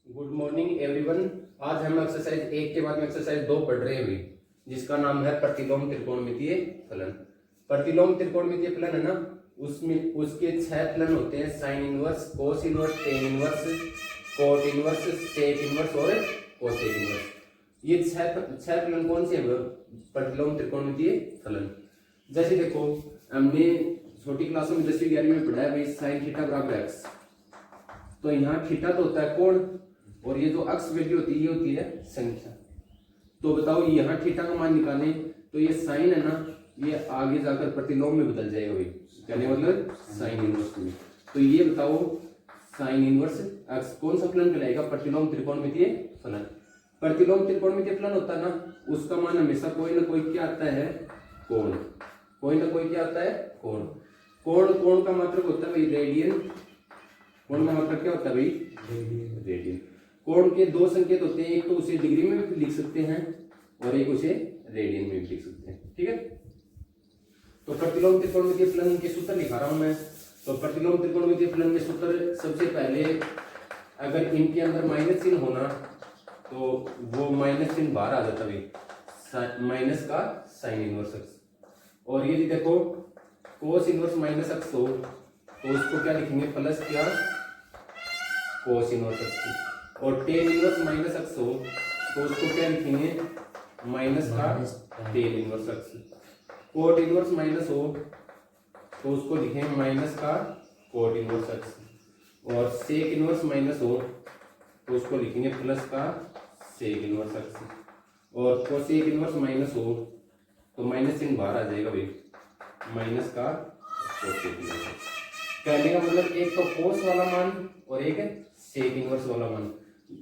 Good morning everyone. आज हम exercise 1 के बाद में एक्सरसाइज 2 पढ़ रहे हैं जिसका नाम है प्रतिलोम त्रिकोणमितीय फलन। प्रतिलोम त्रिकोणमितीय फलन है ना, उसमें उसके 6 फलन होते हैं, sine inverse, cos inverse, tan inverse, cot inverse, sec inverse और कोसेक इनवर्स। ये 6 फलन कौन से हैं? प्रतिलोम त्रिकोणमितीय फलन। जैसे देखो, हमने छोटी क्लासों में 10वीं 11वीं में पढ़ा है भाई, साइन थीटा बराबर एक्स। तो यहाँ थीटा तो होता है कोण, और ये जो अक्स वैल्यू होती है ये होती है संख्या। तो बताओ यहाँ थीटा का मान निकालें तो ये साइन है ना, ये आगे जाकर प्रतिलोम में बदल जाएगा भाई, कहने मतलब साइन इनवर्स में। तो ये बताओ साइन इनवर्स एक्स कौन सा फलन कहलाएगा? प्रतिलोम त्रिकोणमितीय फलन। प्रतिलोम त्रिकोणमितीय फलन होता है ना, उसका मान हमेशा कोई ना कोई क्या आता है? कोण। कोई ना कोई क्या आता है? कोण। कोण का मात्रक होता है भाई रेडियन। कोण का मात्रक क्या होता है भाई? रेडियन। कोण के 2 संकेत होते हैं, एक तो उसे डिग्री में भी लिख सकते हैं और एक उसे रेडियन में भी लिख सकते हैं। ठीक है, तो प्रतिलोम त्रिकोणमितीय फलन के सूत्र लिखा रहा हूं मैं। तो प्रतिलोम त्रिकोणमितीय फलन के सूत्र, सबसे पहले अगर इनके अंदर माइनस चिन्ह होना तो वो माइनस चिन्ह बाहर आ जाता भाई, माइनस का साइन इनवर्स एक्स। और ये देखो कोस इनवर्स माइनस एक्स हो तो उसको क्या लिखेंगे? प्लस क्या? Cos inverse x. और टेन इनवर्स माइनस एक्स हो तो उसको क्या लिखेंगे? माइनस का ten inverse x. Cot inverse minus हो तो उसको लिखेंगे माइनस का कोट इनवर्स एक्स। और सेक इनवर्स माइनस हो तो उसको लिखेंगे प्लस का सेक इनवर्स एक्स। और कोसेक इनवर्स माइनस हो तो माइनस चिन्ह बाहर आ जाएगा भाई, माइनस का कोसेक इनवर्स एक्स। कहने का मतलब एक तो कोस वाला मान और एक सेक इनवर्स वाला मान,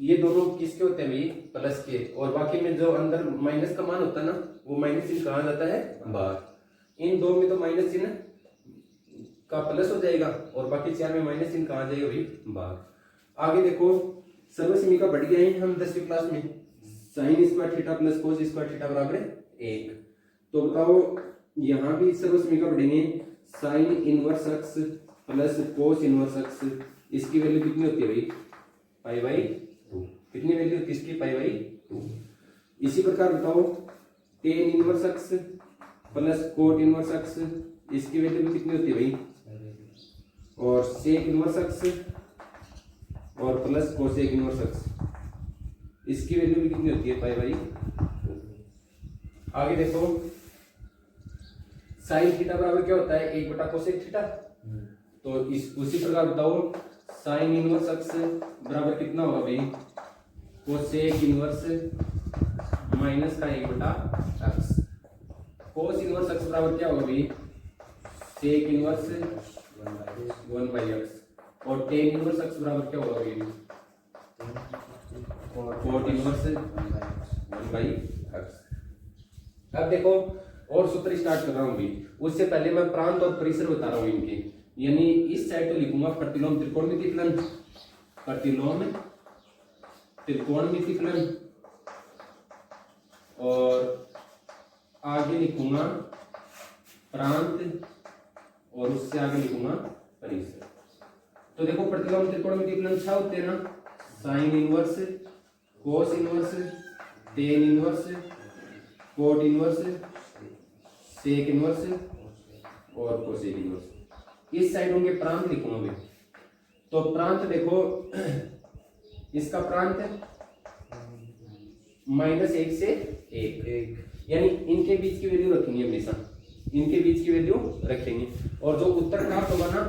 ये दोनों किसके होते हैं भाई? प्लस के। और बाकी में जो अंदर माइनस का मान होता है ना, वो माइनस चिन्ह कहाँ जाता है? बाहर। इन 2 में तो माइनस चिन्ह का प्लस हो जाएगा और बाकी 4 में माइनस चिन्ह कहाँ जाएगा भाई? बाहर। आगे देखो, सर्वसमीका बढ़ गया है हम 10वीं क्लास में, sine square theta plus cos square theta बराबर 1। तो बताओ यहाँ भी सर्वसमीका बढ़ेंगे, sine inverse x plus cos inverse x, इसकी वैल्यू कितनी होती है भाई? Pi by 2। कितनी वैल्यू होती है इसकी? Pi by 2। इसी प्रकार बताओ ten inverse x plus cot inverse x, इसकी वैल्यू भी कितनी होती है भाई? और सेक इनवर्स एक्स और प्लस कोसेक इनवर्स एक्स, इसकी वैल्यू भी कितनी होती है? Pi by 2। आगे देखो, साइन थीटा बराबर क्या होता है? 1 बटा कोसेक थीटा। तो इस उसी प्रकार बताओ साइन इनवर्स एक्स बराबर कितना होगा भाई? कोसेक इनवर्स माइनस का 1 बटा एक्स। कोस इनवर्स एक्स बराबर क्या होगा भाई? Sec inverse 1 by x. और टेन इनवर्स एक्स बराबर क्या होगा भाई? Cot inverse 1 by x. अब देखो और सूत्र स्टार्ट कर रहा हूं भाई, उससे पहले मैं प्रांत और परिसर बता रहा हूं इनके। यानी इस साइड तो लिखूंगा प्रतिलोम त्रिकोणमितीय फलन, प्रतिलोम त्रिकोणमितीय फलन, और आगे लिखूंगा प्रांत और उससे आगे लिखूंगा परिसर। तो देखो प्रतिलोम त्रिकोणमितीय फलन 6 होते हैं ना, sine inverse, cos inverse, tan inverse, cot inverse, sec inverse और कोसेक इनवर्स। इस साइड होंगे प्रांत लिखूंगा मैं। तो प्रांत देखो, इसका प्रांत है -1 से 1, यानी इनके बीच की वैल्यू रखेंगे हमेशा, इनके बीच की वैल्यू रखेंगे। और जो उत्तर प्राप्त होगा ना,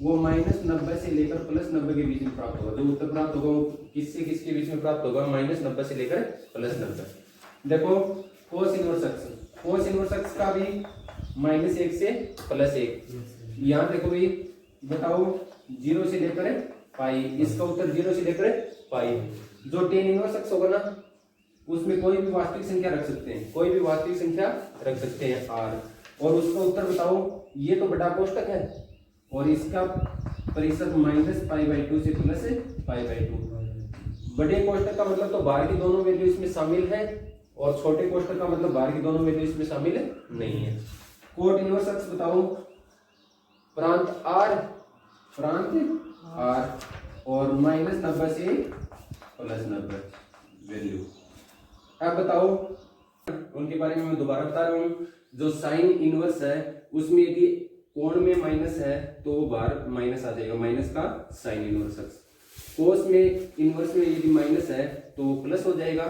वो -90 से लेकर +90 के बीच में प्राप्त होगा। जो उत्तर प्राप्त होगा वो किससे किसके बीच में प्राप्त होगा? -90 से लेकर +90। देखो cos inverse x, cos inverse x का भी -1 से +1। यहाँ देखो भाई, बताओ 0 से लेकर पाई, इसका उत्तर 0 से लेकर पाई। जो टेन इनवर्स एक्स होगा ना, उसमें कोई भी वास्तविक संख्या रख सकते हैं, कोई भी वास्तविक संख्या रख सकते हैं r, और उसका उत्तर बताओ, ये तो बड़ा कोष्टक है और इसका परिसर -π/2 से +π/2। बड़े कोष्टक का मतलब तो बाहर की दोनों वैल्यू इसमें शामिल है, और छोटे कोष्टक का मतलब बाहर की दोनों वैल्यू इसमें शामिल नहीं है। कोट इनवर्स एक्स बताओ, प्रांत r, प्रांत r और -90 से प्लस 90 वैल्यू। अब बताओ उनके बारे में मैं दोबारा बता रहा हूँ। जो साइन इनवर्स है उसमें यदि कोण में माइनस है तो वो बार माइनस आ जाएगा, माइनस का साइन इनवर्स अक्स। कोस में इनवर्स में यदि माइनस है तो वो प्लस हो जाएगा,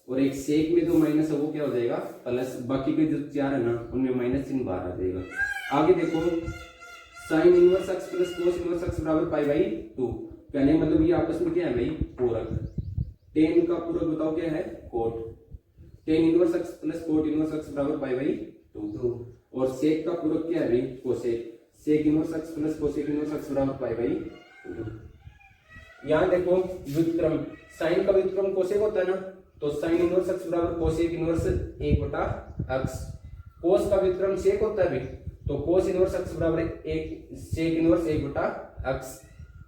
और एक सेक में जो माइनस है वो क्या हो जाएगा प्लस। बाकी के जो चार है ना उनमें माइनस चिन्ह बाहर आ जाएगा। आगे देखो साइन इनवर्स अक्स प्लस कोस इनवर्स अक्स बराबर पाई बाई 2। कहने मतलब ये आपस में क्या है भाई पूरक। टेन का पूरक बताओ क्या है कोट। टेन इनवर्स अक्स प्लस कोट इनवर्स अक्स बराबर पाई बाई 2। और सेक का पूरक क्या है भाई कोसेक। सेक इनवर्स अक्स प्लस कोसेक इनवर्स अक्स बराबर पाई बाई 2। यहाँ देखो व्युत्क्रम, साइन का व्युत्क्रम कोसेक होता है ना, तो साइन इनवर्स अक्स बराबर कोसेक इनवर्स 1/x। कोस का व्युत्क्रम सेक होता है भाई, तो कोस इनवर्स अक्स बराबर 1 सेक इनवर्स 1/x।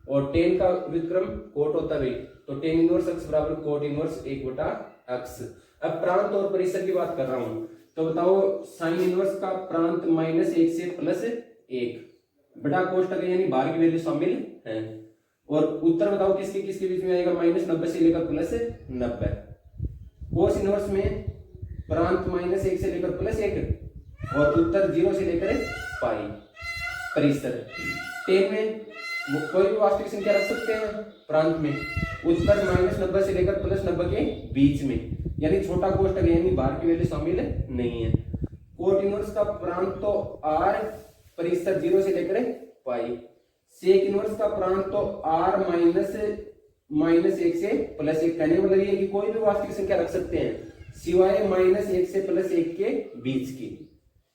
और टेन का व्युत्क्रम कोट होता है भाई, तो टेन इनवर्स अक्स बराबर कोट इनवर्स 1/x। अब प्रांत और परिसर की बात कर रहा हूं, तो बताओ साइन इनवर्स का प्रांत -1 से +1 बड़ा कोष्टक यानी बाहर की वैल्यू शामिल है। और उत्तर बताओ किसके किसके बीच में आएगा, -90 से लेकर +90। कोस इनवर्स में प्रांत -1 से लेकर +1 और उत्तर 0 से लेकर पाई। परिसर टेन में वो कोई भी वास्तविक संख्या रख सकते हैं प्रांत में, उत्तर -90 से लेकर +90 के बीच में, यानी छोटा कोष्टक यानी बाहर की वैल्यू शामिल नहीं है। कोट इनवर्स का प्रांत तो r, परिसर 0 से लेकर पाई। सेक इनवर्स का प्रांत तो r -1 से +1। कहने मतलब ये कि कोई भी वास्तविक संख्या रख सकते हैं सिवाय -1 से +1 के बीच की।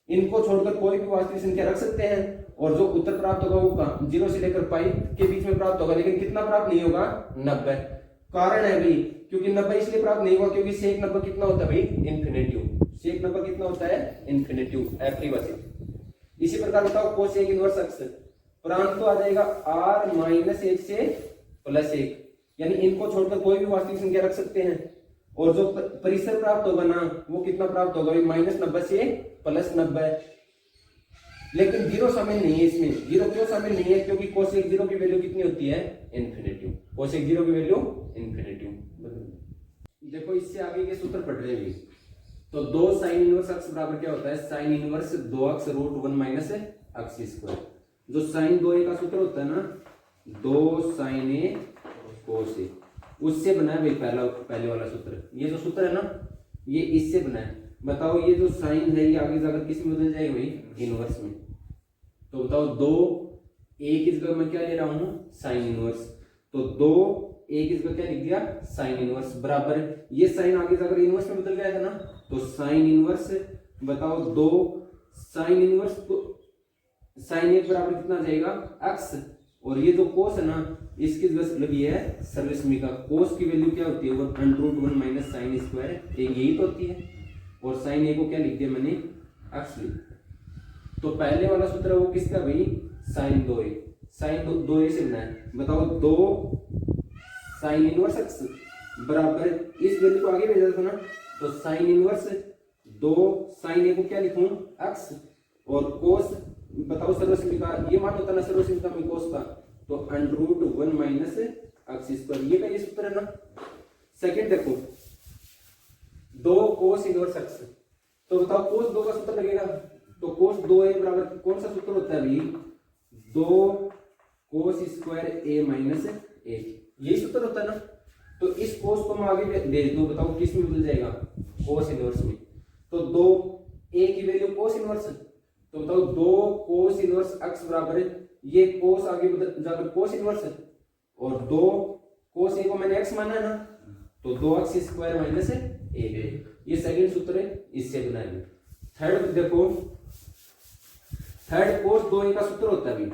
इनको छोड़कर कोई भी वास्तविक संख्या रख सकते हैं, और जो उत्तर प्राप्त होगा वो 0 से लेकर पाई के बीच में प्राप्त होगा। लेकिन कितना प्राप्त नहीं होगा 90। कारण है भाई क्योंकि 90 इसलिए प्राप्त नहीं हुआ क्योंकि सेक 90 कितना होता है भाई इन्फिनेटिव। सेक 90 कितना होता है इन्फिनेटिव अपरिभाषित। इसी प्रकार बताओ कोसेक इनवर्स अक्स प्रांत तो आ जाएगा r -1 से +1, यानी इनको छोड़कर कोई भी वास्तविक संख्या रख सकते हैं। और जो परिसर प्राप्त होगा ना वो कितना प्राप्त होगा -90 से +90। लेकिन 0 शामिल नहीं है इसमें। 0 क्यों शामिल नहीं है, क्योंकि कोसेक 0 की वैल्यू कितनी होती है इन्फिनेटिव। कोसेक 0 की वैल्यू इन्फिनेटिव। देखो इससे आगे के सूत्र पढ़ रहे हैं, तो 2 साइन इनवर्स अक्स बराबर क्या होता है, साइन इनवर्स 2x √1 - x²। जो साइन 2a का सूत्र होता है ना 2 sin a cos a, उससे बना है भाई पहले वाला सूत्र। ये जो सूत्र है ना ये इससे बना है। बताओ ये जो साइन है ये आगे जाकर किस में बदल जाएगा भाई इनवर्स में। तो बताओ 2a की जगह मैं क्या ले रहा हूं साइन इनवर्स, तो 2a की जगह क्या लिख दिया साइन इनवर्स बराबर ये साइन आगे जाकर इनवर्स में बदल गया था ना, तो साइन इनवर्स बताओ 2 साइन इनवर्स, तो साइन 1 बराबर कितना जाएगा x। और ये जो कोस है ना इसकी जगह लगी है सर्वसमीका। कोस की वैल्यू क्या होती है वो √1 - sin², यही तो होती है। और साइन a को क्या लिख दिया मैंने x लिख। तो पहले वाला सूत्र है वो किसका भाई साइन 2a। साइन 2a से बना है। बताओ 2 साइन इनवर्स x बराबर इस वैल्यू को आगे भेजा था ना, तो साइन इनवर्स 2 साइन a को क्या लिखूं x, और कोस बताओ सर्वसमीका ये मान होता है ना सर्वसमीका में कोस का, तो √1 - x²। ये का ये सूत्र है ना। सेकंड देखो 2 कोस इनवर्स x, तो बताओ कोस 2 का सूत्र लगेगा, तो कोस 2a बराबर कौन सा सूत्र होता है भाई 2 cos² a - 1, यही सूत्र होता है ना। तो इस कोस को मैं आगे भेज दूं, बताओ किस में बदल जाएगा कोस इनवर्स में। तो 2a की वैल्यू कोस इनवर्स, तो बताओ 2 कोस इनवर्स x बराबर ये कोस आगे जाकर कोस इनवर्स, और 2 कोस a को मैंने x माना है ना, तो 2x² - 1। ये सेकंड सूत्र है, इससे बनाएंगे। थर्ड देखो, थर्ड कोस 2a का सूत्र होता है भाई,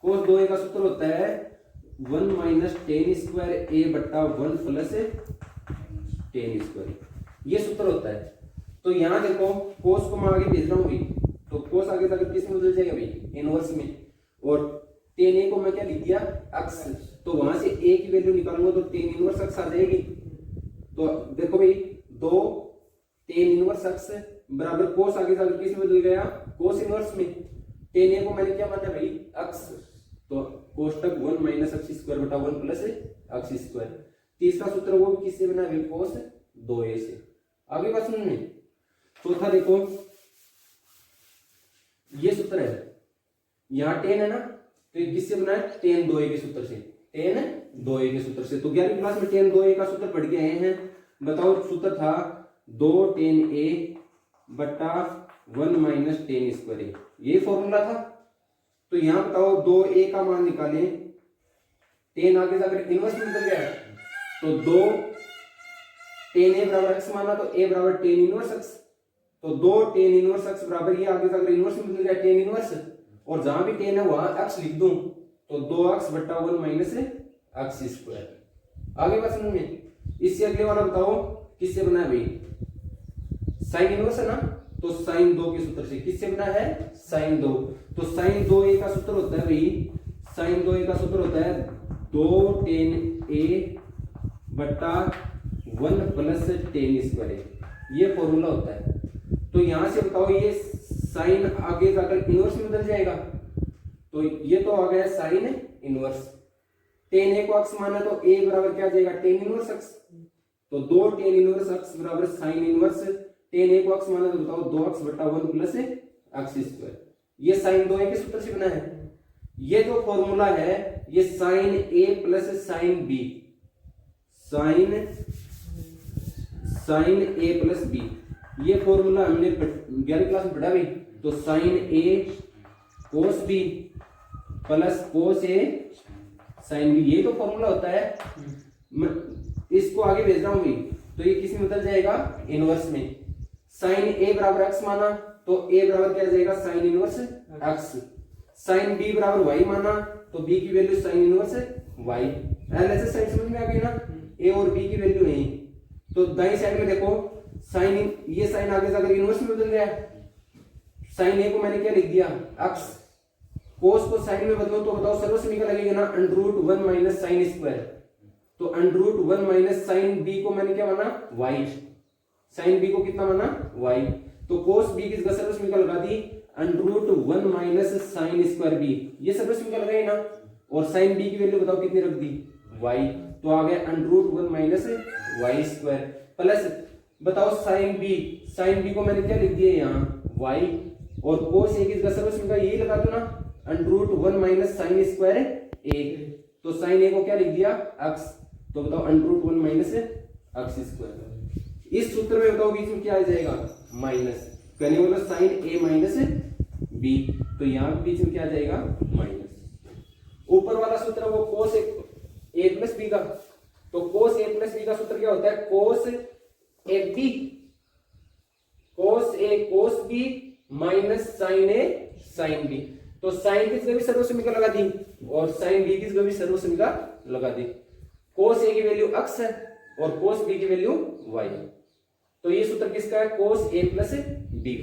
कोस 2a का सूत्र होता है 1 - tan² a/1 + tan², ये सूत्र होता है। तो यहां देखो कोस को मैं आगे भेज रहा हूं भाई, तो कोस आगे जाकर किस में बदल जाएगा भाई इनवर्स में, और tan a को मैं क्या लिख दिया x, तो वहां से a की वैल्यू निकालूंगा तो tan इनवर्स x आ जाएगी। तो देखो भाई 2 tan इनवर्स x बराबर कोस आगे जाकर किस में बदल गया कोस इनवर्स में। tan a को मैंने क्या माना भाई x, तो कोष्टक 1 - x² / 1 + x²। तीसरा सूत्र वो भी किससे बना है, cos 2a से। आगे बात सुनने। चौथा देखो, ये सूत्र है, यहाँ tan है ना, तो ये किससे बना है, tan 2a के सूत्र से, tan 2a के सूत्र से। तो 11वीं क्लास में tan 2a का सूत्र पढ़ के आए हैं। बताओ, सूत्र था 2 tan a बटा 1 माइनस tan स्क्वायर, ये फॉर्मूला था। तो यहाँ बताओ 2a का मान निकालें, tan आगे जाकर इनवर्स में निकल गया, तो 2 tan a बराबर x माना, तो a बराबर tan इनवर्स x, तो 2 tan इनवर्स x बराबर, ये आगे जाकर इनवर्स में निकल गया tan इनवर्स, और जहां भी tan है वहां x लिख दूं, तो 2x बटा 1 माइनस x स्क्वायर। आगे बात समझ में। इससे अगले वाला बताओ किससे बना है भाई, साइन इनवर्स है ना, तो साइन 2 के सूत्र से। किससे बना है, साइन 2। तो साइन 2a का सूत्र होता है भाई, साइन 2a का सूत्र होता है 2 tan a बटा 1 प्लस tan स्क्वायर, ये फॉर्मूला होता है। तो यहां से बताओ, ये साइन आगे जाकर इनवर्स में बदल जाएगा, तो ये तो आ गया साइन इनवर्स। tan a को x माना, तो a बराबर क्या आ जाएगा, tan इनवर्स x, तो 2 tan इनवर्स x बराबर साइन इनवर्स, tan a को x माना, तो बताओ 2x बटा 1 प्लस x स्क्वायर, ये साइन 2a के सूत्र से बना है। ये जो फॉर्मूला है, ये sine a plus sine b, sine a plus b, ये फॉर्मूला हमने 11वीं क्लास में पढ़ा भी। तो sine a cos b plus cos a sine b, ये तो फॉर्मूला होता है। मैं इसको आगे भेज रहा हूं भाई, तो ये किस में बदल जाएगा, इनवर्स में। साइन a बराबर x माना, तो a बराबर क्या आ जाएगा, sine inverse x। Sine b बराबर y माना, तो b की वैल्यू साइन इनवर्स y। ऐसे साइन समझ में आ गई ना, a और b की वैल्यू है। तो दाईं साइड में देखो, साइन, ये साइन आगे जाकर इनवर्स में बदल गया। साइन a को मैंने क्या लिख दिया, x। कोस को साइन में बदलो, तो बताओ सर्वसमी का लगेगा ना, √1 माइनस साइन स्क्वायर, तो √1 माइनस साइन b को मैंने क्या माना, y। साइन b को कितना माना, y। तो कोस b की सर्वसमी का लगा दी √1 माइनस साइन स्क्वायर b, ये सर्वसमी का लगाई ना, और साइन b की वैल्यू बताओ कितनी रख दी, y। तो आ गया √1 माइनस y स्क्वायर, प्लस बताओ साइन b को मैंने क्या लिख दिया यहाँ, y, और कोस a की सर्वसमी का यही लगा दो ना, √1 माइनस साइन स्क्वायर a, तो साइन a को क्या लिख दिया, x, तो बताओ √1 माइनस x स्क्वायर। इस सूत्र में बताओ बीच में क्या आ जाएगा, माइनस, कहने वाला साइन a माइनस b, तो यहाँ बीच में क्या आ जाएगा, माइनस। ऊपर वाला सूत्र वो कोस a प्लस b का, तो कोस a प्लस b का सूत्र क्या होता है, cos a b, cos a cos b minus sine a sine b। तो साइन की जगह भी सर्वसमीका लगा दी, और साइन b की जगह भी सर्वसमीका लगा दी। कोस a की वैल्यू x है, और कोस b की वैल्यू y है। तो ये सूत्र किसका है, कोस a प्लस b,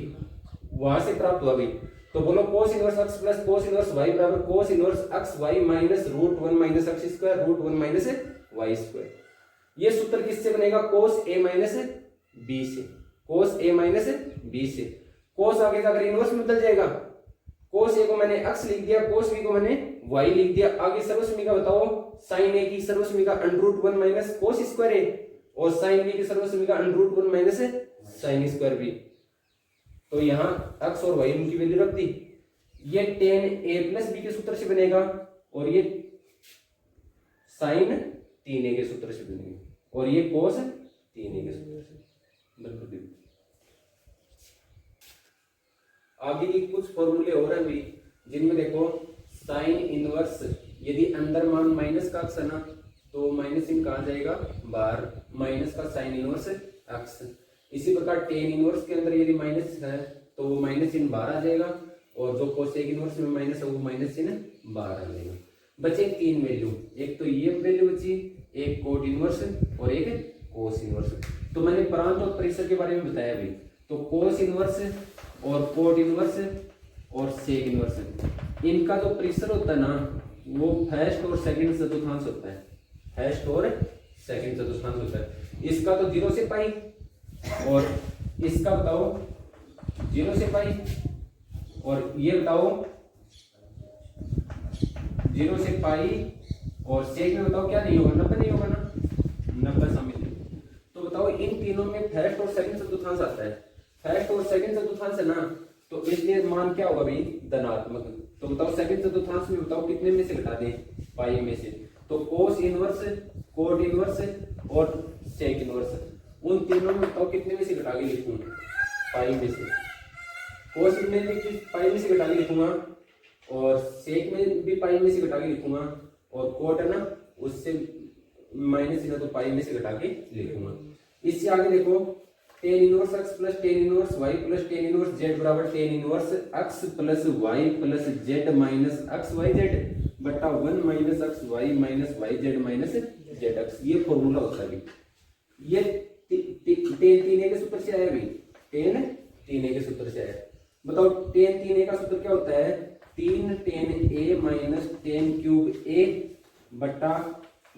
वहां से प्राप्त हुआ भी। तो बोलो cos inverse x plus cos inverse y बराबर cos inverse x y minus √1 minus x square √1 minus y square. ये सूत्र किससे बनेगा, कोस a माइनस b से, कोस a माइनस b से। कोस आगे जाकर इनवर्स में बदल जाएगा, कोस a को मैंने x लिख दिया, कोस b को मैंने y लिख दिया। आगे सर्वसमीका बताओ, साइन a की सर्वसमीका √1 माइनस कोस स्क्वायर a, और साइन b की सर्वसमीका √1 माइनस साइन स्क्वायर b। तो यहाँ x और y उनकी वैल्यू रख दी। ये tan a प्लस b के सूत्र से बनेगा, और ये साइन 3a के सूत्र से बनेगा, और ये कोस 3a के सूत्र से। आगे की कुछ फॉर्मूले और हैं भी, जिनमें देखो साइन इनवर्स, यदि अंदर मान माइनस का x है ना, तो माइनस इन कहा जाएगा बाहर, माइनस का साइन इनवर्स x। इसी प्रकार टेन इनवर्स के अंदर यदि माइनस है, तो वो माइनस इन बाहर आ जाएगा, और जो कोसेक इनवर्स में माइनस है वो माइनस इन बाहर आ जाएगा। बचे 3 वैल्यू, एक तो ये वैल्यू बची, एक कोट इनवर्स और एक कोस इनवर्स। तो मैंने प्रांत और परिसर के बारे में बताया अभी। तो कोस इनवर्स और कोट इनवर्स और सेक इनवर्स, इनका जो परिसर होता है ना, वो फर्स्ट और सेकंड चतुर्थांश होता है, फर्स्ट और सेकंड चतुर्थांश होता है। इसका तो 0 से पाई, और इसका बताओ 0 से पाई, और ये बताओ 0 से पाई, और सेक में बताओ क्या नहीं होगा, 90 नहीं होगा ना। इन तीनों में फर्स्ट और सेकंड चतुर्थांश आता है, फर्स्ट और सेकंड चतुर्थांश है ना, तो इसलिए मान क्या होगा भाई धनात्मक। तो बताओ सेकंड चतुर्थांश में बताओ कितने में से घटा दें, पाई में से। तो कोस इनवर्स, कोट इनवर्स और सेक इनवर्स, उन तीनों में बताओ कितने में से घटा के लिखूं, पाई में से। कोस में भी पाई में से घटा के लिखूंगा और सेक में भी पाई में से घटा के लिखूंगा और कोट है ना उससे माइनस है तो पाई में से घटा के लिखूंगा। इससे आगे देखो tan inverse x plus tan inverse y plus tan inverse z बराबर tan inverse x plus y plus z minus x y z बटा 1 minus x y minus y z minus z x. ये formula होता है। ये ten ए के सूत्र से आया भाई, टेन ए के सूत्र से आया। बताओ टेन ए का सूत्र क्या होता है, 3 टेन ए माइनस टेन क्यूब ए बटा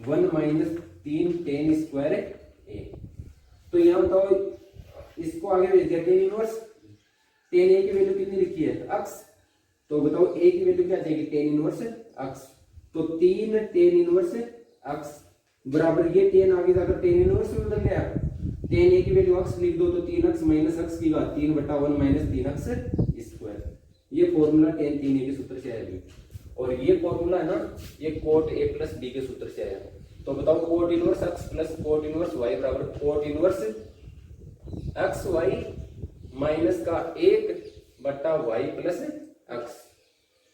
1 माइनस 3 टेन स्क्वायर ए। तो यहाँ बताओ इसको आगे भेज दिया टेन इनवर्स, टेन ए की वैल्यू कितनी लिखी है एक्स, तो बताओ ए की वैल्यू क्या आ जाएगी टेन इनवर्स एक्स। तो 3 टेन इनवर्स एक्स बराबर ये टेन आगे जाकर टेन इनवर्स में बदल गया, टेन ए की वैल्यू एक्स लिख दो तो 3x माइनस एक्स की बात 3 बटा 1 माइनस 3x स्क्वायर। ये फॉर्मूला टेन ए के सूत्र से आया। और ये फॉर्मूला है ना ये कोट ए प्लस बी के सूत्र से आया। तो बताओ cot inverse x plus cot inverse y बराबर cot inverse x y minus का 1 बटा y plus x.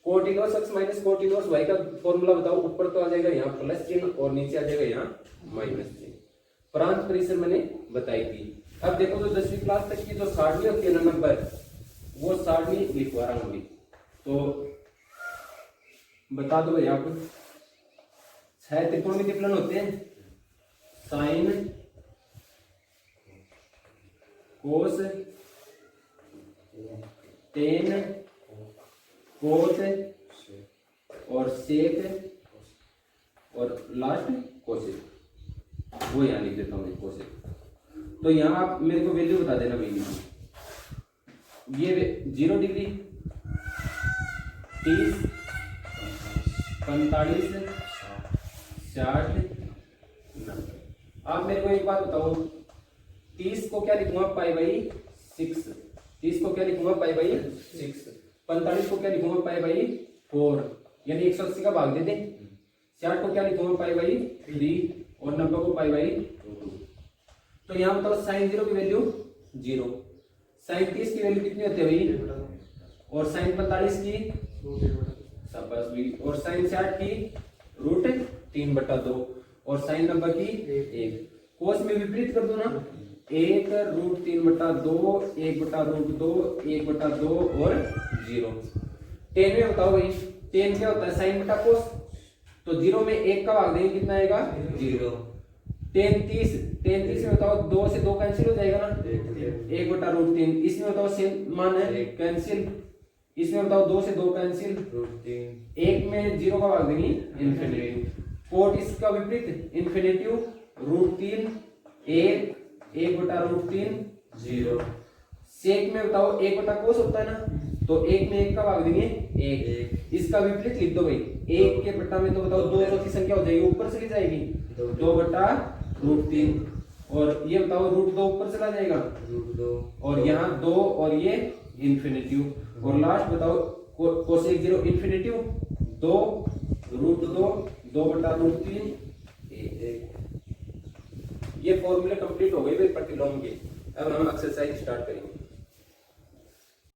Cot inverse x minus cot inverse y का फॉर्मूला बताओ, ऊपर तो आ जाएगा यहाँ प्लस चिन्ह और नीचे आ जाएगा यहाँ माइनस चिन्ह। प्रांत परिसर मैंने बताई थी। अब देखो तो 10वीं क्लास तक की जो सारणी होती है ना नंबर, वो सारणी लिखवा रहा हूँ। तो बता दो भाई आप, 6 त्रिकोणमितीय फलन होते हैं, साइन कोस टेन कोट और सेक और लास्ट कोसेक। वो यहाँ लिख देता हूँ कोसेक। तो यहाँ आप मेरे को वैल्यू बता देना भाई, ये 0 डिग्री 30 45 60 90। आप मेरे को एक बात बताओ, 30 को क्या लिखूंगा पाई बाई 6, 30 को क्या लिखूंगा पाई बाई 6, 45 को क्या लिखूंगा पाई बाई 4 यानी 180 का भाग दे दें, 60 को क्या लिखूंगा पाई बाई 3 और 90 को पाई बाई 2। तो यहाँ बताओ साइन 0 की वैल्यू 0, साइन 30 की वैल्यू कितनी होती है भाई, और साइन 45 की शाबाश भी, और साइन 60 की रूट 3 बटा 2 और साइन 90 की 1। कोस में विपरीत कर दो ना, 1 रूट 3 बटा 2 1 बटा रूट 2 1 बटा 2 और 0। 10 में बताओ भाई 10 क्या होता है साइन बटा कोस, तो 0 में 1 का भाग देंगे कितना आएगा 0। 10 30 में बताओ 2 से 2 कैंसिल हो जाएगा ना, 1 बटा रूट 3। इसमें बताओ सेम मान है कैंसिल, इसमें बताओ 2 से 2 कैंसिल, 1 में 0 का भाग देंगे इन्फिनिटिव। कोट इसका विपरीत इन्फिनिटिव रूट 3 1 बटा रूट 3 0। सेक में बताओ 1 बटा कोस होता है ना, तो 1 में 1 का भाग देंगे 1। इसका विपरीत लिख दो भाई, 1 के बटा में तो बताओ 2 चौथी संख्या हो जाएगी, ऊपर से जाएगी 2 बटा रूट 3 और ये बताओ रूट 2 ऊपर चला जाएगा रूट 2 और यहाँ 2 और ये इन्फिनिटिव और लास्ट बताओ कोसेक 0 इन्फिनिटिव 2 रूट 2 बटा रूट 3 1। ये फॉर्मूले कंप्लीट हो गए प्रतिलोम के। अब हम एक्सरसाइज स्टार्ट करेंगे।